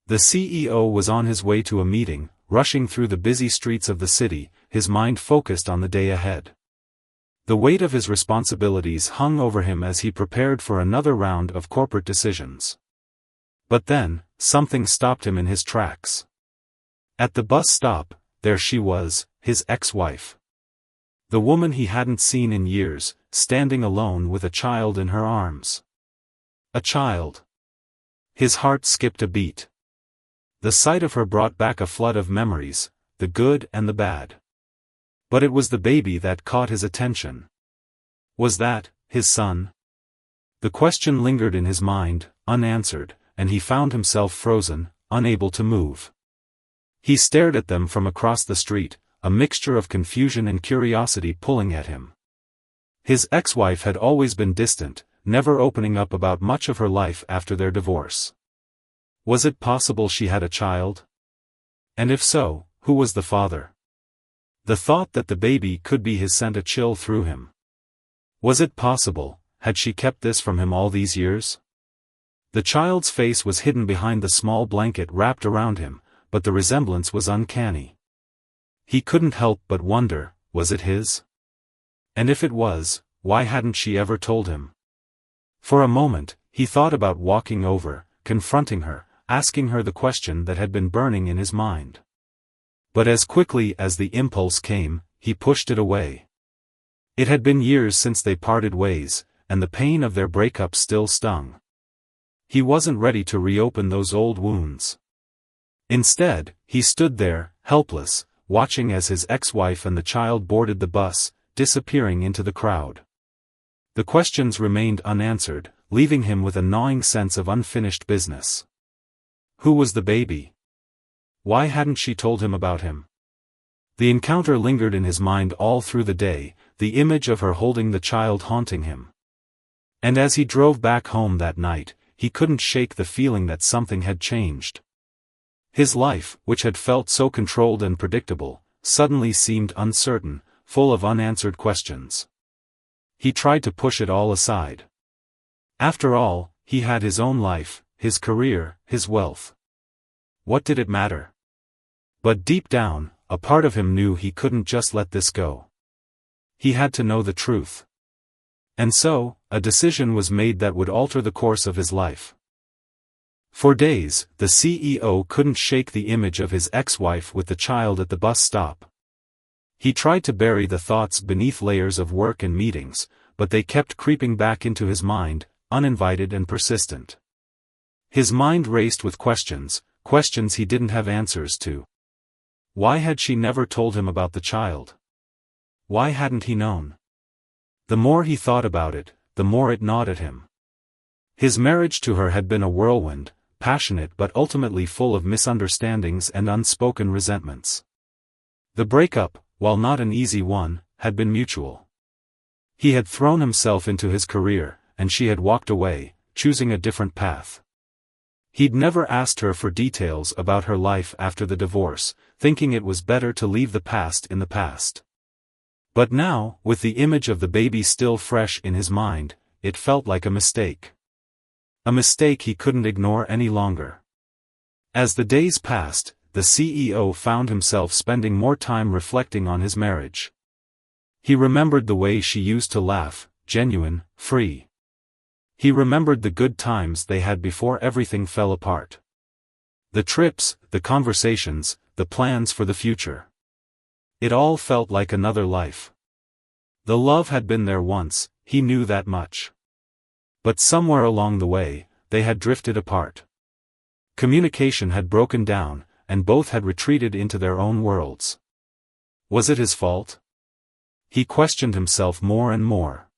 The CEO was on his way to a meeting, rushing through the busy streets of the city, his mind focused on the day ahead. The weight of his responsibilities hung over him as he prepared for another round of corporate decisions. But then, something stopped him in his tracks. At the bus stop, there she was, his ex-wife. The woman he hadn't seen in years, standing alone with a child in her arms. A child. His heart skipped a beat. The sight of her brought back a flood of memories, the good and the bad. But it was the baby that caught his attention. Was that his son? The question lingered in his mind, unanswered, and he found himself frozen, unable to move. He stared at them from across the street, a mixture of confusion and curiosity pulling at him. His ex-wife had always been distant, never opening up about much of her life after their divorce. Was it possible she had a child? And if so, who was the father? The thought that the baby could be his sent a chill through him. Was it possible, had she kept this from him all these years? The child's face was hidden behind the small blanket wrapped around him, but the resemblance was uncanny. He couldn't help but wonder, was it his? And if it was, why hadn't she ever told him? For a moment, he thought about walking over, confronting her, asking her the question that had been burning in his mind. But as quickly as the impulse came, he pushed it away. It had been years since they parted ways, and the pain of their breakup still stung. He wasn't ready to reopen those old wounds. Instead, he stood there, helpless, watching as his ex-wife and the child boarded the bus, disappearing into the crowd. The questions remained unanswered, leaving him with a gnawing sense of unfinished business. Who was the baby? Why hadn't she told him about him? The encounter lingered in his mind all through the day, the image of her holding the child haunting him. And as he drove back home that night, he couldn't shake the feeling that something had changed. His life, which had felt so controlled and predictable, suddenly seemed uncertain, full of unanswered questions. He tried to push it all aside. After all, he had his own life, his career, his wealth. What did it matter? But deep down, a part of him knew he couldn't just let this go. He had to know the truth. And so, a decision was made that would alter the course of his life. For days, the CEO couldn't shake the image of his ex-wife with the child at the bus stop. He tried to bury the thoughts beneath layers of work and meetings, but they kept creeping back into his mind, uninvited and persistent. His mind raced with questions he didn't have answers to. Why had she never told him about the child? Why hadn't he known? The more he thought about it, the more it gnawed at him. His marriage to her had been a whirlwind, passionate but ultimately full of misunderstandings and unspoken resentments. The breakup, while not an easy one, had been mutual. He had thrown himself into his career, and she had walked away, choosing a different path. He'd never asked her for details about her life after the divorce, thinking it was better to leave the past in the past. But now, with the image of the baby still fresh in his mind, it felt like a mistake. A mistake he couldn't ignore any longer. As the days passed, the CEO found himself spending more time reflecting on his marriage. He remembered the way she used to laugh, genuine, free. He remembered the good times they had before everything fell apart. The trips, the conversations, the plans for the future. It all felt like another life. The love had been there once, he knew that much. But somewhere along the way, they had drifted apart. Communication had broken down, and both had retreated into their own worlds. Was it his fault? He questioned himself more and more.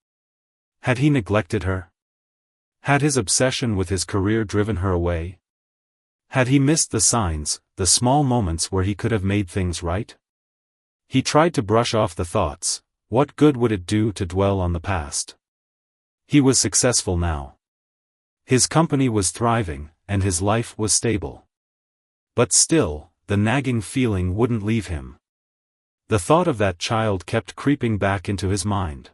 Had he neglected her? Had his obsession with his career driven her away? Had he missed the signs, the small moments where he could have made things right? He tried to brush off the thoughts. What good would it do to dwell on the past? He was successful now. His company was thriving, and his life was stable. But still, the nagging feeling wouldn't leave him. The thought of that child kept creeping back into his mind.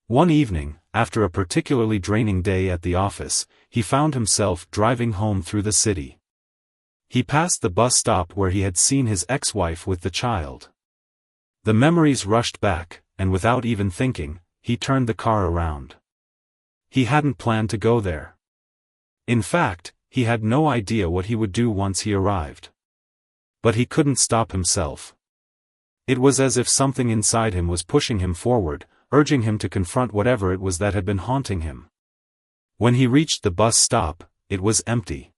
One evening, after a particularly draining day at the office, he found himself driving home through the city. He passed the bus stop where he had seen his ex-wife with the child. The memories rushed back, and without even thinking, he turned the car around. He hadn't planned to go there. In fact, he had no idea what he would do once he arrived. But he couldn't stop himself. It was as if something inside him was pushing him forward, urging him to confront whatever it was that had been haunting him. When he reached the bus stop, it was empty.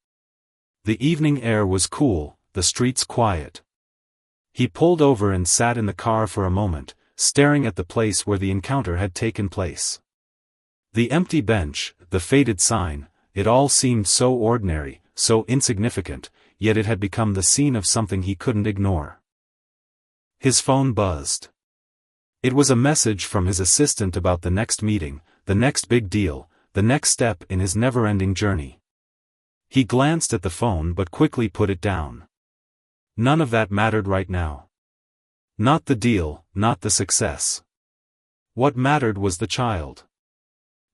The evening air was cool, the streets quiet. He pulled over and sat in the car for a moment, staring at the place where the encounter had taken place. The empty bench, the faded sign, it all seemed so ordinary, so insignificant, yet it had become the scene of something he couldn't ignore. His phone buzzed. It was a message from his assistant about the next meeting, the next big deal, the next step in his never-ending journey. He glanced at the phone but quickly put it down. None of that mattered right now. Not the deal, not the success. What mattered was the child.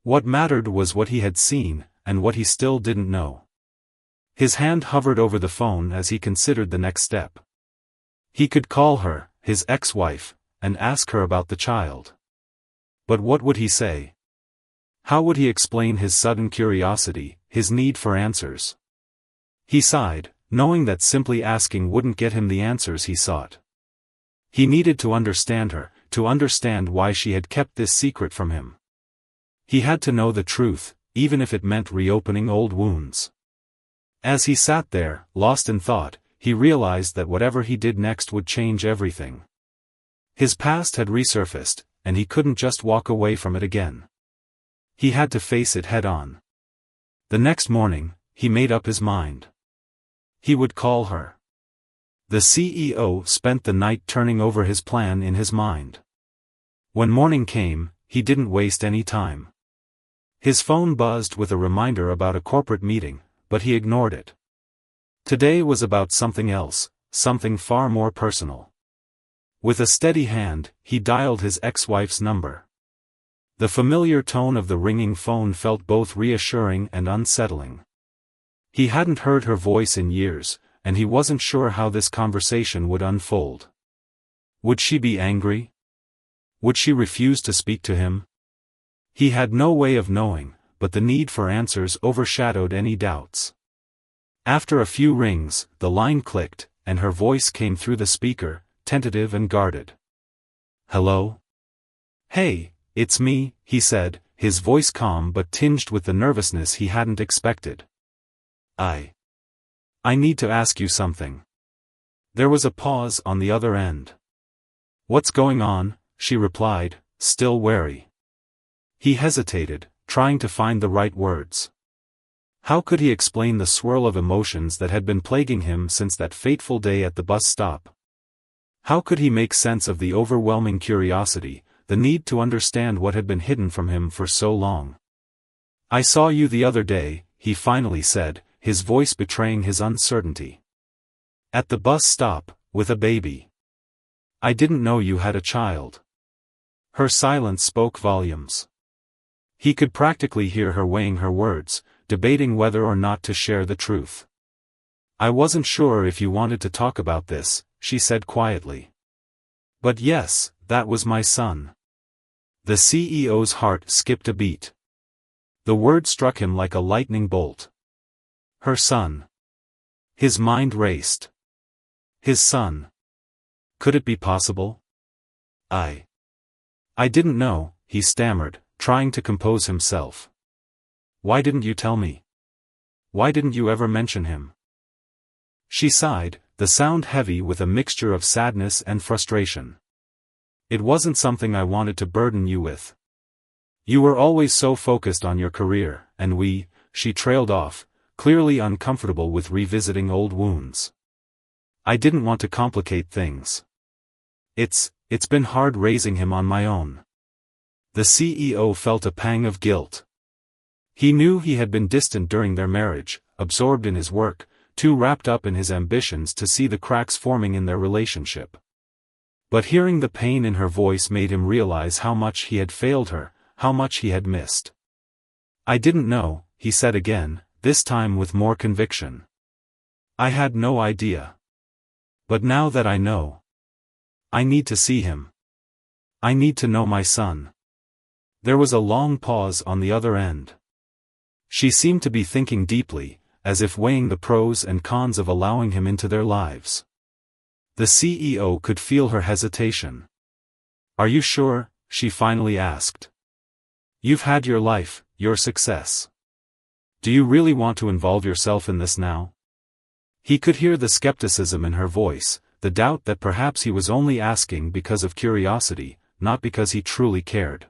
What mattered was what he had seen, and what he still didn't know. His hand hovered over the phone as he considered the next step. He could call her, his ex-wife, and ask her about the child. But what would he say? How would he explain his sudden curiosity, his need for answers? He sighed, knowing that simply asking wouldn't get him the answers he sought. He needed to understand her, to understand why she had kept this secret from him. He had to know the truth, even if it meant reopening old wounds. As he sat there, lost in thought, he realized that whatever he did next would change everything. His past had resurfaced, and he couldn't just walk away from it again. He had to face it head-on. The next morning, he made up his mind. He would call her. The CEO spent the night turning over his plan in his mind. When morning came, he didn't waste any time. His phone buzzed with a reminder about a corporate meeting, but he ignored it. Today was about something else, something far more personal. With a steady hand, he dialed his ex-wife's number. The familiar tone of the ringing phone felt both reassuring and unsettling. He hadn't heard her voice in years, and he wasn't sure how this conversation would unfold. Would she be angry? Would she refuse to speak to him? He had no way of knowing, but the need for answers overshadowed any doubts. After a few rings, the line clicked, and her voice came through the speaker, tentative and guarded. "Hello? Hey, it's me," he said, his voice calm but tinged with the nervousness he hadn't expected. I need to ask you something." There was a pause on the other end. "What's going on?" she replied, still wary. He hesitated, trying to find the right words. How could he explain the swirl of emotions that had been plaguing him since that fateful day at the bus stop? How could he make sense of the overwhelming curiosity, the need to understand what had been hidden from him for so long? "I saw you the other day," he finally said, his voice betraying his uncertainty. "At the bus stop, with a baby. I didn't know you had a child." Her silence spoke volumes. He could practically hear her weighing her words, debating whether or not to share the truth. "I wasn't sure if you wanted to talk about this," she said quietly. "But yes, that was my son." The CEO's heart skipped a beat. The word struck him like a lightning bolt. Her son. His mind raced. His son. Could it be possible? I didn't know," he stammered, trying to compose himself. "Why didn't you tell me? Why didn't you ever mention him?" She sighed, the sound heavy with a mixture of sadness and frustration. "It wasn't something I wanted to burden you with. You were always so focused on your career, and she trailed off, clearly uncomfortable with revisiting old wounds. I didn't want to complicate things. It's been hard raising him on my own." The CEO felt a pang of guilt. He knew he had been distant during their marriage, absorbed in his work, too wrapped up in his ambitions to see the cracks forming in their relationship. But hearing the pain in her voice made him realize how much he had failed her, how much he had missed. "I didn't know," he said again, this time with more conviction. I had no idea. But now that I know, I need to see him. I need to know my son. There was a long pause on the other end. She seemed to be thinking deeply, as if weighing the pros and cons of allowing him into their lives. The CEO could feel her hesitation. Are you sure? She finally asked. You've had your life, your success. Do you really want to involve yourself in this now? He could hear the skepticism in her voice, the doubt that perhaps he was only asking because of curiosity, not because he truly cared.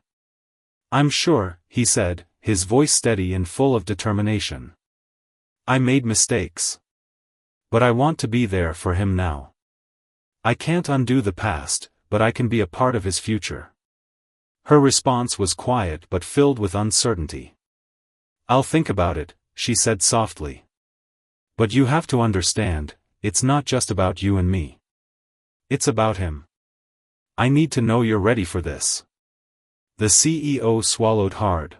I'm sure, he said, his voice steady and full of determination. I made mistakes. But I want to be there for him now. I can't undo the past, but I can be a part of his future. Her response was quiet but filled with uncertainty. I'll think about it, she said softly. But you have to understand, it's not just about you and me. It's about him. I need to know you're ready for this. The CEO swallowed hard.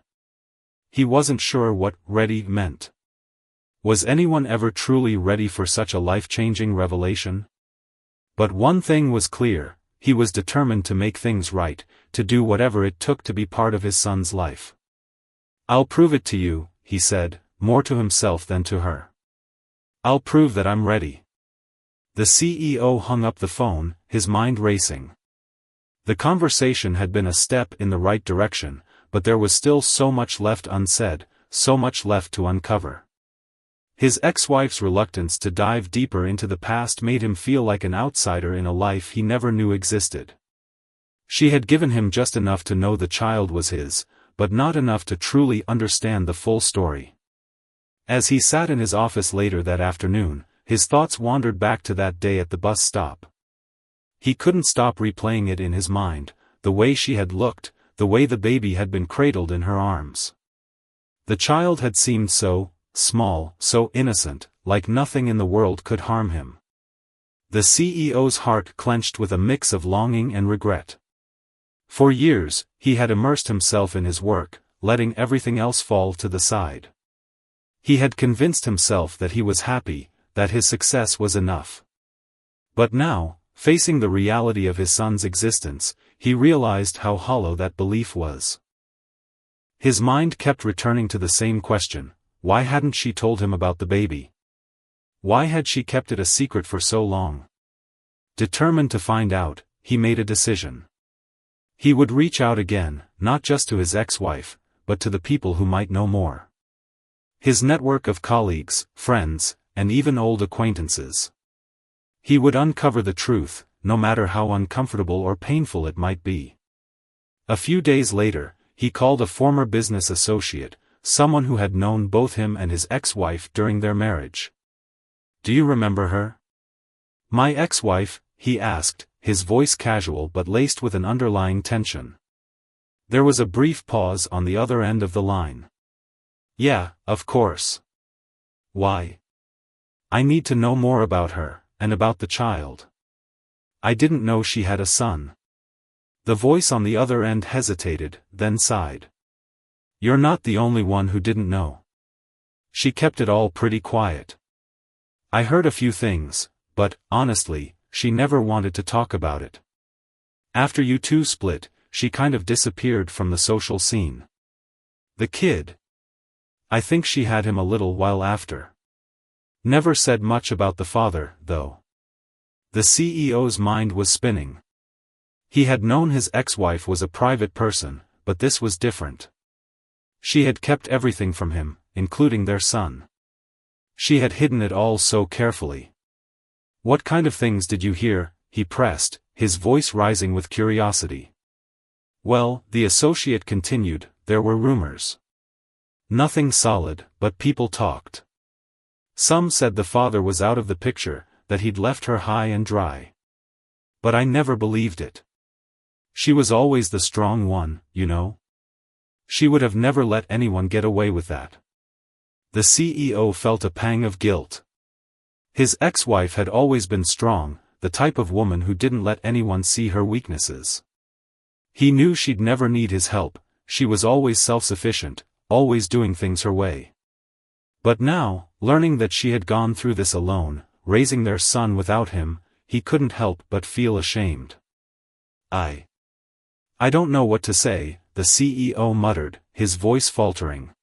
He wasn't sure what ready meant. Was anyone ever truly ready for such a life-changing revelation? But one thing was clear, he was determined to make things right, to do whatever it took to be part of his son's life. I'll prove it to you, he said, more to himself than to her. I'll prove that I'm ready. The CEO hung up the phone, his mind racing. The conversation had been a step in the right direction, but there was still so much left unsaid, so much left to uncover. His ex-wife's reluctance to dive deeper into the past made him feel like an outsider in a life he never knew existed. She had given him just enough to know the child was his, but not enough to truly understand the full story. As he sat in his office later that afternoon, his thoughts wandered back to that day at the bus stop. He couldn't stop replaying it in his mind, the way she had looked, the way the baby had been cradled in her arms. The child had seemed so small, so innocent, like nothing in the world could harm him. The CEO's heart clenched with a mix of longing and regret. For years, he had immersed himself in his work, letting everything else fall to the side. He had convinced himself that he was happy, that his success was enough. But now, facing the reality of his son's existence, he realized how hollow that belief was. His mind kept returning to the same question. Why hadn't she told him about the baby? Why had she kept it a secret for so long? Determined to find out, he made a decision. He would reach out again, not just to his ex-wife, but to the people who might know more. His network of colleagues, friends, and even old acquaintances. He would uncover the truth, no matter how uncomfortable or painful it might be. A few days later, he called a former business associate, someone who had known both him and his ex-wife during their marriage. Do you remember her? My ex-wife, he asked, his voice casual but laced with an underlying tension. There was a brief pause on the other end of the line. Yeah, of course. Why? I need to know more about her, and about the child. I didn't know she had a son. The voice on the other end hesitated, then sighed. You're not the only one who didn't know. She kept it all pretty quiet. I heard a few things, but, honestly, she never wanted to talk about it. After you two split, she kind of disappeared from the social scene. The kid. I think she had him a little while after. Never said much about the father, though. The CEO's mind was spinning. He had known his ex-wife was a private person, but this was different. She had kept everything from him, including their son. She had hidden it all so carefully. What kind of things did you hear? He pressed, his voice rising with curiosity. Well, the associate continued, there were rumors. Nothing solid, but people talked. Some said the father was out of the picture, that he'd left her high and dry. But I never believed it. She was always the strong one, you know. She would have never let anyone get away with that. The CEO felt a pang of guilt. His ex-wife had always been strong, the type of woman who didn't let anyone see her weaknesses. He knew she'd never need his help, she was always self-sufficient, always doing things her way. But now, learning that she had gone through this alone, raising their son without him, he couldn't help but feel ashamed. I don't know what to say," the CEO muttered, his voice faltering.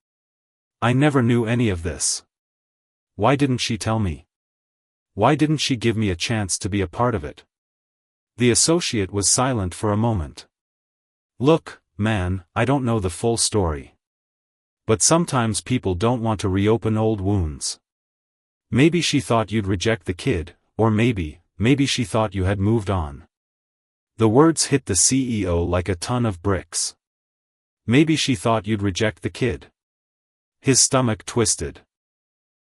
"I never knew any of this. Why didn't she tell me? Why didn't she give me a chance to be a part of it?" The associate was silent for a moment. "Look, man, I don't know the full story. But sometimes people don't want to reopen old wounds. Maybe she thought you'd reject the kid, or maybe she thought you had moved on." The words hit the CEO like a ton of bricks. "Maybe she thought you'd reject the kid." His stomach twisted.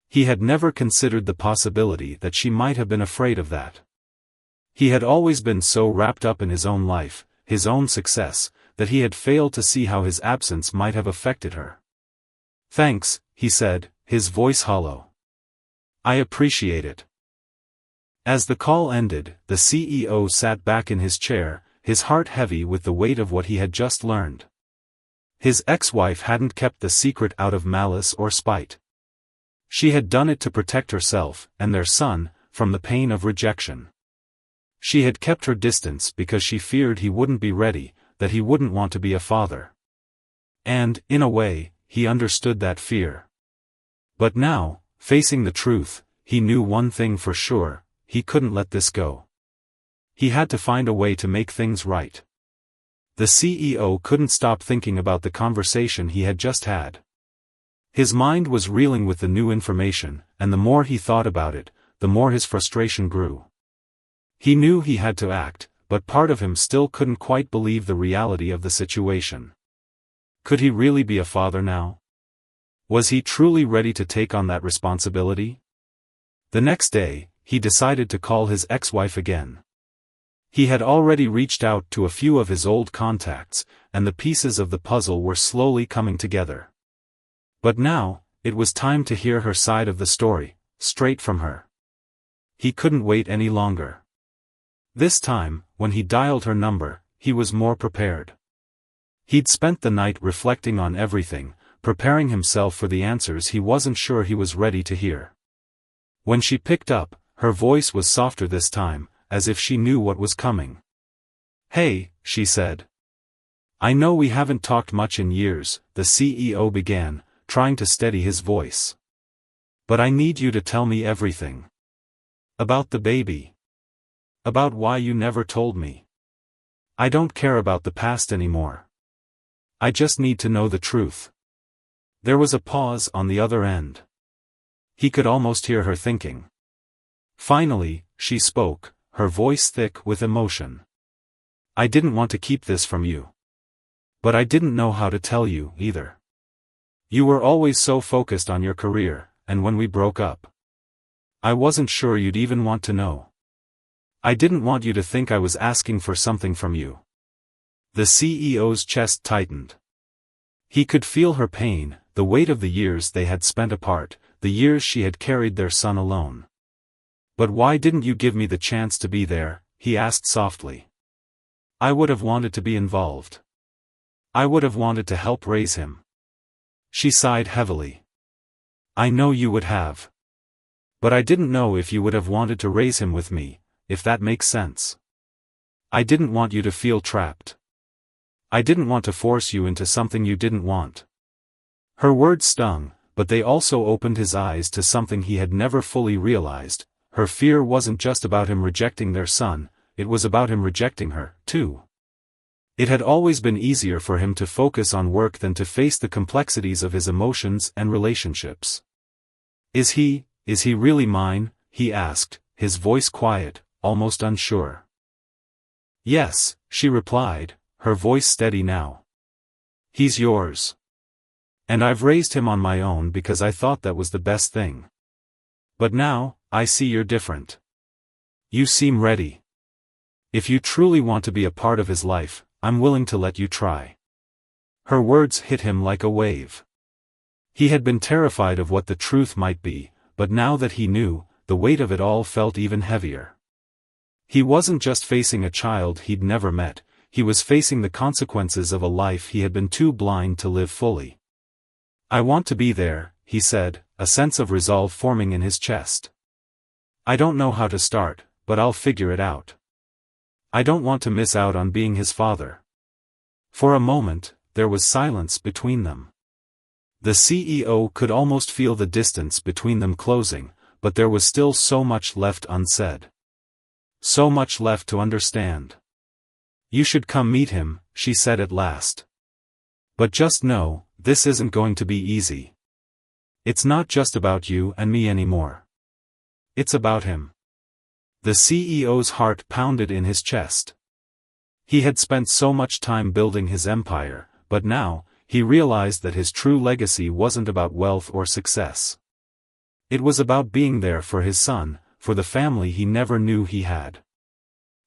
He had never considered the possibility that she might have been afraid of that. He had always been so wrapped up in his own life, his own success, that he had failed to see how his absence might have affected her. "Thanks," he said, his voice hollow. "I appreciate it." As the call ended, the CEO sat back in his chair, his heart heavy with the weight of what he had just learned. His ex-wife hadn't kept the secret out of malice or spite. She had done it to protect herself, and their son, from the pain of rejection. She had kept her distance because she feared he wouldn't be ready, that he wouldn't want to be a father. And, in a way, he understood that fear. But now, facing the truth, he knew one thing for sure: he couldn't let this go. He had to find a way to make things right. The CEO couldn't stop thinking about the conversation he had just had. His mind was reeling with the new information, and the more he thought about it, the more his frustration grew. He knew he had to act, but part of him still couldn't quite believe the reality of the situation. Could he really be a father now? Was he truly ready to take on that responsibility? The next day, he decided to call his ex-wife again. He had already reached out to a few of his old contacts, and the pieces of the puzzle were slowly coming together. But now, it was time to hear her side of the story, straight from her. He couldn't wait any longer. This time, when he dialed her number, he was more prepared. He'd spent the night reflecting on everything, preparing himself for the answers he wasn't sure he was ready to hear. When she picked up, her voice was softer this time, as if she knew what was coming. "Hey," she said. "I know we haven't talked much in years," the CEO began, trying to steady his voice. "But I need you to tell me everything. About the baby. About why you never told me. I don't care about the past anymore. I just need to know the truth." There was a pause on the other end. He could almost hear her thinking. Finally, she spoke, her voice thick with emotion. "I didn't want to keep this from you. But I didn't know how to tell you, either. You were always so focused on your career, and when we broke up, I wasn't sure you'd even want to know. I didn't want you to think I was asking for something from you." The CEO's chest tightened. He could feel her pain, the weight of the years they had spent apart, the years she had carried their son alone. "But why didn't you give me the chance to be there?" he asked softly. "I would have wanted to be involved. I would have wanted to help raise him." She sighed heavily. "I know you would have. But I didn't know if you would have wanted to raise him with me, if that makes sense. I didn't want you to feel trapped. I didn't want to force you into something you didn't want." Her words stung, but they also opened his eyes to something he had never fully realized. Her fear wasn't just about him rejecting their son, it was about him rejecting her, too. It had always been easier for him to focus on work than to face the complexities of his emotions and relationships. Is he really mine?" he asked, his voice quiet, almost unsure. "Yes," she replied, her voice steady now. "He's yours. And I've raised him on my own because I thought that was the best thing. But now, I see you're different. You seem ready. If you truly want to be a part of his life, I'm willing to let you try." Her words hit him like a wave. He had been terrified of what the truth might be, but now that he knew, the weight of it all felt even heavier. He wasn't just facing a child he'd never met, he was facing the consequences of a life he had been too blind to live fully. "I want to be there," he said, a sense of resolve forming in his chest. "I don't know how to start, but I'll figure it out. I don't want to miss out on being his father." For a moment, there was silence between them. The CEO could almost feel the distance between them closing, but there was still so much left unsaid. So much left to understand. "You should come meet him," she said at last. "But just know, this isn't going to be easy. It's not just about you and me anymore. It's about him." The CEO's heart pounded in his chest. He had spent so much time building his empire, but now, he realized that his true legacy wasn't about wealth or success. It was about being there for his son, for the family he never knew he had.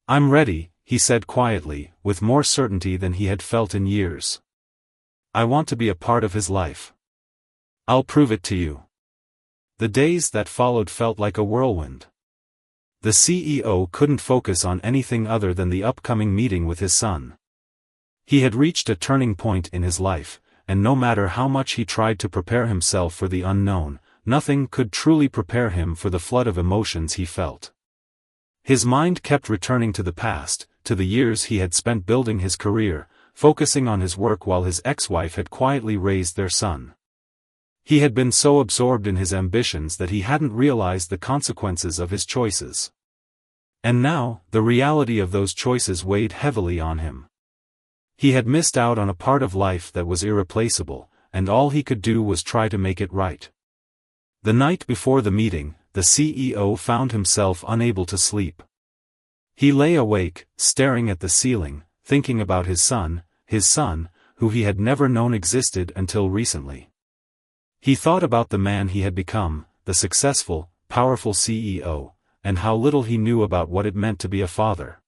"I'm ready," he said quietly, with more certainty than he had felt in years. "I want to be a part of his life. I'll prove it to you." The days that followed felt like a whirlwind. The CEO couldn't focus on anything other than the upcoming meeting with his son. He had reached a turning point in his life, and no matter how much he tried to prepare himself for the unknown, nothing could truly prepare him for the flood of emotions he felt. His mind kept returning to the past, to the years he had spent building his career, focusing on his work while his ex-wife had quietly raised their son. He had been so absorbed in his ambitions that he hadn't realized the consequences of his choices. And now, the reality of those choices weighed heavily on him. He had missed out on a part of life that was irreplaceable, and all he could do was try to make it right. The night before the meeting, the CEO found himself unable to sleep. He lay awake, staring at the ceiling, thinking about his son, who he had never known existed until recently. He thought about the man he had become, the successful, powerful CEO, and how little he knew about what it meant to be a father.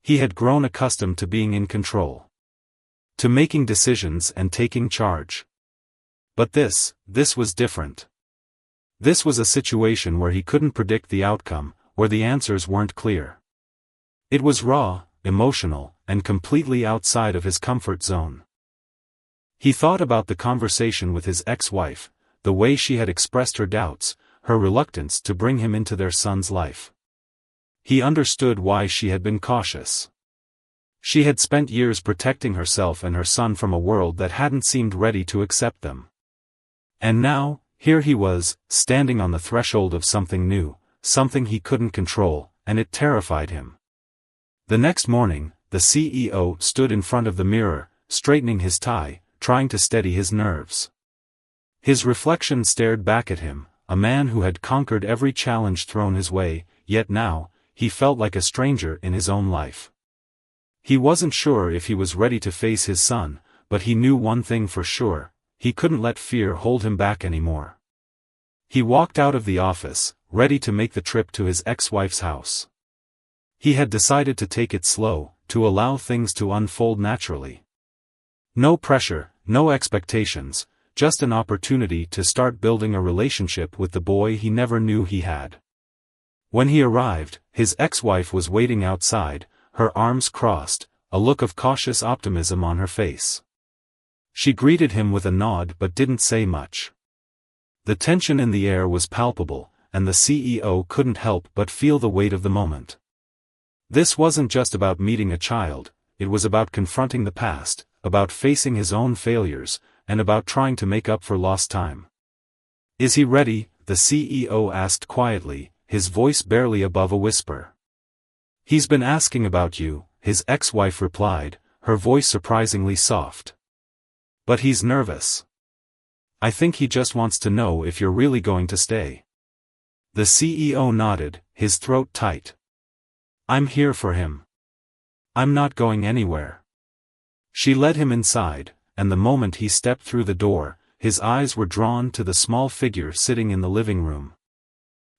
He had grown accustomed to being in control. To making decisions and taking charge. But this was different. This was a situation where he couldn't predict the outcome, where the answers weren't clear. It was raw, emotional, and completely outside of his comfort zone. He thought about the conversation with his ex-wife, the way she had expressed her doubts, her reluctance to bring him into their son's life. He understood why she had been cautious. She had spent years protecting herself and her son from a world that hadn't seemed ready to accept them. And now, here he was, standing on the threshold of something new, something he couldn't control, and it terrified him. The next morning, the CEO stood in front of the mirror, straightening his tie, trying to steady his nerves. His reflection stared back at him, a man who had conquered every challenge thrown his way, yet now, he felt like a stranger in his own life. He wasn't sure if he was ready to face his son, but he knew one thing for sure, he couldn't let fear hold him back anymore. He walked out of the office, ready to make the trip to his ex-wife's house. He had decided to take it slow, to allow things to unfold naturally. No pressure, no expectations, just an opportunity to start building a relationship with the boy he never knew he had. When he arrived, his ex-wife was waiting outside, her arms crossed, a look of cautious optimism on her face. She greeted him with a nod but didn't say much. The tension in the air was palpable, and the CEO couldn't help but feel the weight of the moment. This wasn't just about meeting a child, it was about confronting the past, about facing his own failures, and about trying to make up for lost time. "Is he ready?" the CEO asked quietly, his voice barely above a whisper. "He's been asking about you," his ex-wife replied, her voice surprisingly soft. "But he's nervous. I think he just wants to know if you're really going to stay." The CEO nodded, his throat tight. "I'm here for him. I'm not going anywhere." She led him inside, and the moment he stepped through the door, his eyes were drawn to the small figure sitting in the living room.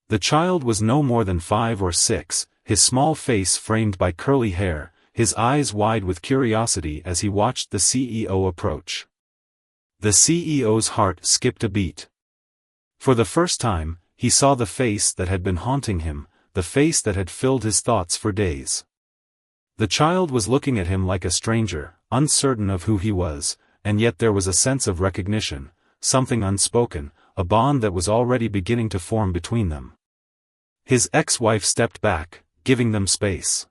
The child was no more than 5 or 6, his small face framed by curly hair, his eyes wide with curiosity as he watched the CEO approach. The CEO's heart skipped a beat. For the first time, he saw the face that had been haunting him, the face that had filled his thoughts for days. The child was looking at him like a stranger, uncertain of who he was, and yet there was a sense of recognition, something unspoken, a bond that was already beginning to form between them. His ex-wife stepped back, giving them space.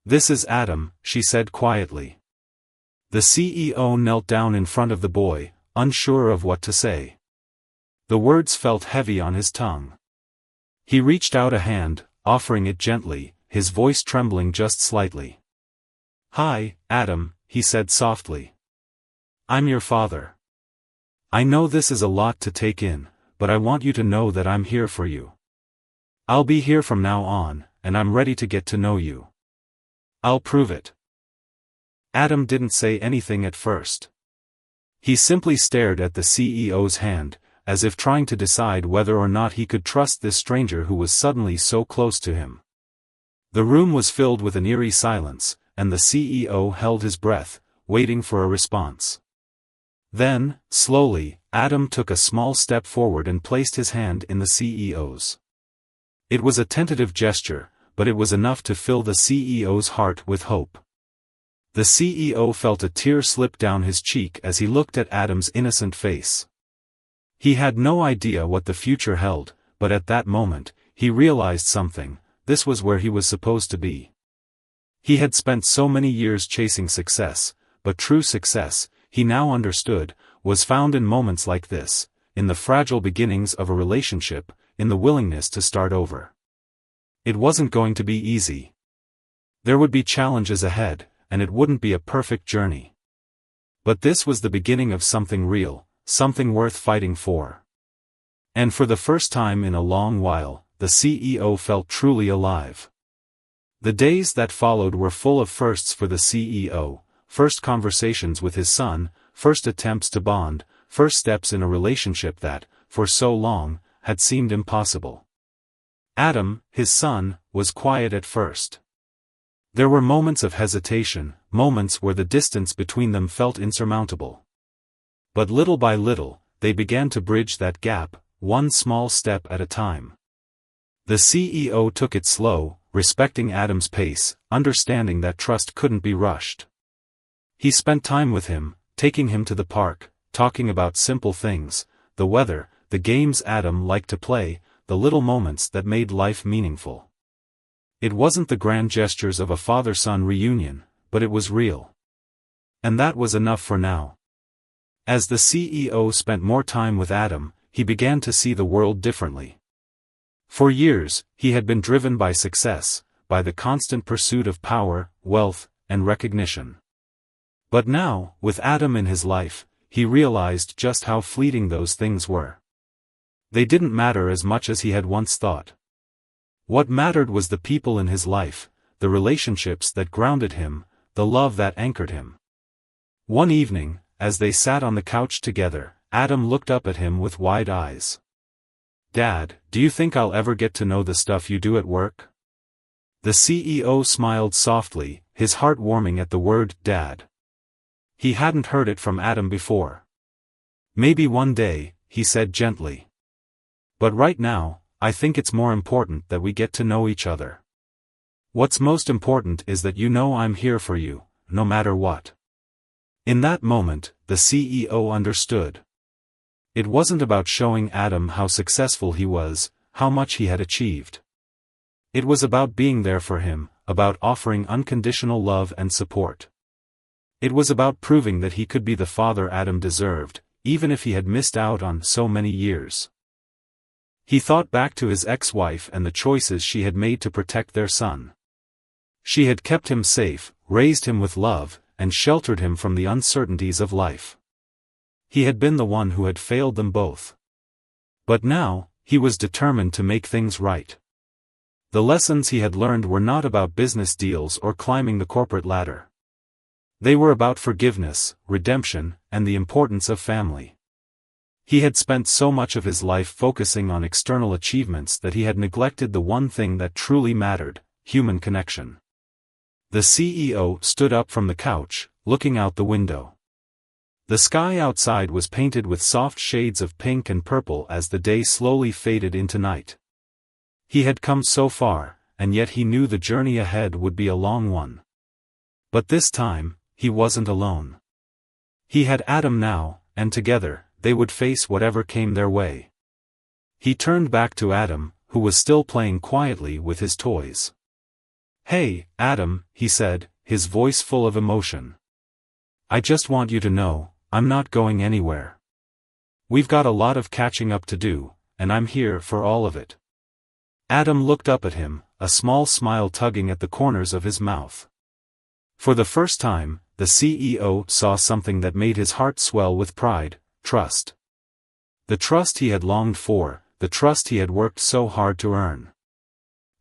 "This is Adam," she said quietly. The CEO knelt down in front of the boy, unsure of what to say. The words felt heavy on his tongue. He reached out a hand, offering it gently, his voice trembling just slightly. "Hi, Adam," he said softly. "I'm your father. I know this is a lot to take in, but I want you to know that I'm here for you. I'll be here from now on, and I'm ready to get to know you. I'll prove it." Adam didn't say anything at first. He simply stared at the CEO's hand, as if trying to decide whether or not he could trust this stranger who was suddenly so close to him. The room was filled with an eerie silence, and the CEO held his breath, waiting for a response. Then, slowly, Adam took a small step forward and placed his hand in the CEO's. It was a tentative gesture, but it was enough to fill the CEO's heart with hope. The CEO felt a tear slip down his cheek as he looked at Adam's innocent face. He had no idea what the future held, but at that moment, he realized something: this was where he was supposed to be. He had spent so many years chasing success, but true success, he now understood, was found in moments like this, in the fragile beginnings of a relationship, in the willingness to start over. It wasn't going to be easy. There would be challenges ahead, and it wouldn't be a perfect journey. But this was the beginning of something real, something worth fighting for. And for the first time in a long while, the CEO felt truly alive. The days that followed were full of firsts for the CEO: first conversations with his son, first attempts to bond, first steps in a relationship that, for so long, had seemed impossible. Adam, his son, was quiet at first. There were moments of hesitation, moments where the distance between them felt insurmountable. But little by little, they began to bridge that gap, one small step at a time. The CEO took it slow, respecting Adam's pace, understanding that trust couldn't be rushed. He spent time with him, taking him to the park, talking about simple things: the weather, the games Adam liked to play, the little moments that made life meaningful. It wasn't the grand gestures of a father-son reunion, but it was real. And that was enough for now. As the CEO spent more time with Adam, he began to see the world differently. For years, he had been driven by success, by the constant pursuit of power, wealth, and recognition. But now, with Adam in his life, he realized just how fleeting those things were. They didn't matter as much as he had once thought. What mattered was the people in his life, the relationships that grounded him, the love that anchored him. One evening, as they sat on the couch together, Adam looked up at him with wide eyes. "Dad, do you think I'll ever get to know the stuff you do at work?" The CEO smiled softly, his heart warming at the word "Dad." He hadn't heard it from Adam before. "Maybe one day," he said gently. "But right now, I think it's more important that we get to know each other. What's most important is that you know I'm here for you, no matter what." In that moment, the CEO understood. It wasn't about showing Adam how successful he was, how much he had achieved. It was about being there for him, about offering unconditional love and support. It was about proving that he could be the father Adam deserved, even if he had missed out on so many years. He thought back to his ex-wife and the choices she had made to protect their son. She had kept him safe, raised him with love, and sheltered him from the uncertainties of life. He had been the one who had failed them both. But now, he was determined to make things right. The lessons he had learned were not about business deals or climbing the corporate ladder. They were about forgiveness, redemption, and the importance of family. He had spent so much of his life focusing on external achievements that he had neglected the one thing that truly mattered: human connection. The CEO stood up from the couch, looking out the window. The sky outside was painted with soft shades of pink and purple as the day slowly faded into night. He had come so far, and yet he knew the journey ahead would be a long one. But this time, he wasn't alone. He had Adam now, and together, they would face whatever came their way. He turned back to Adam, who was still playing quietly with his toys. "Hey, Adam," he said, his voice full of emotion. "I just want you to know, I'm not going anywhere. We've got a lot of catching up to do, and I'm here for all of it." Adam looked up at him, a small smile tugging at the corners of his mouth. For the first time, the CEO saw something that made his heart swell with pride: trust. The trust he had longed for, the trust he had worked so hard to earn.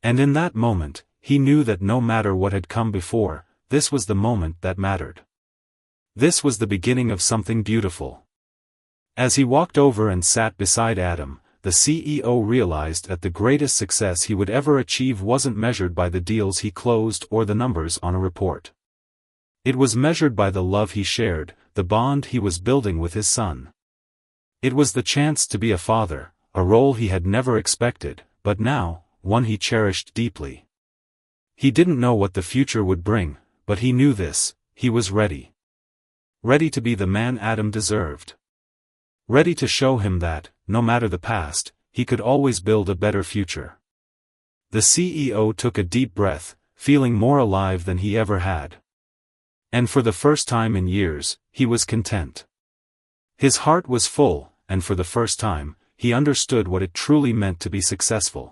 And in that moment, he knew that no matter what had come before, this was the moment that mattered. This was the beginning of something beautiful. As he walked over and sat beside Adam, the CEO realized that the greatest success he would ever achieve wasn't measured by the deals he closed or the numbers on a report. It was measured by the love he shared, the bond he was building with his son. It was the chance to be a father, a role he had never expected, but now, one he cherished deeply. He didn't know what the future would bring, but he knew this: he was ready. Ready to be the man Adam deserved. Ready to show him that, no matter the past, he could always build a better future. The CEO took a deep breath, feeling more alive than he ever had. And for the first time in years, he was content. His heart was full, and for the first time, he understood what it truly meant to be successful.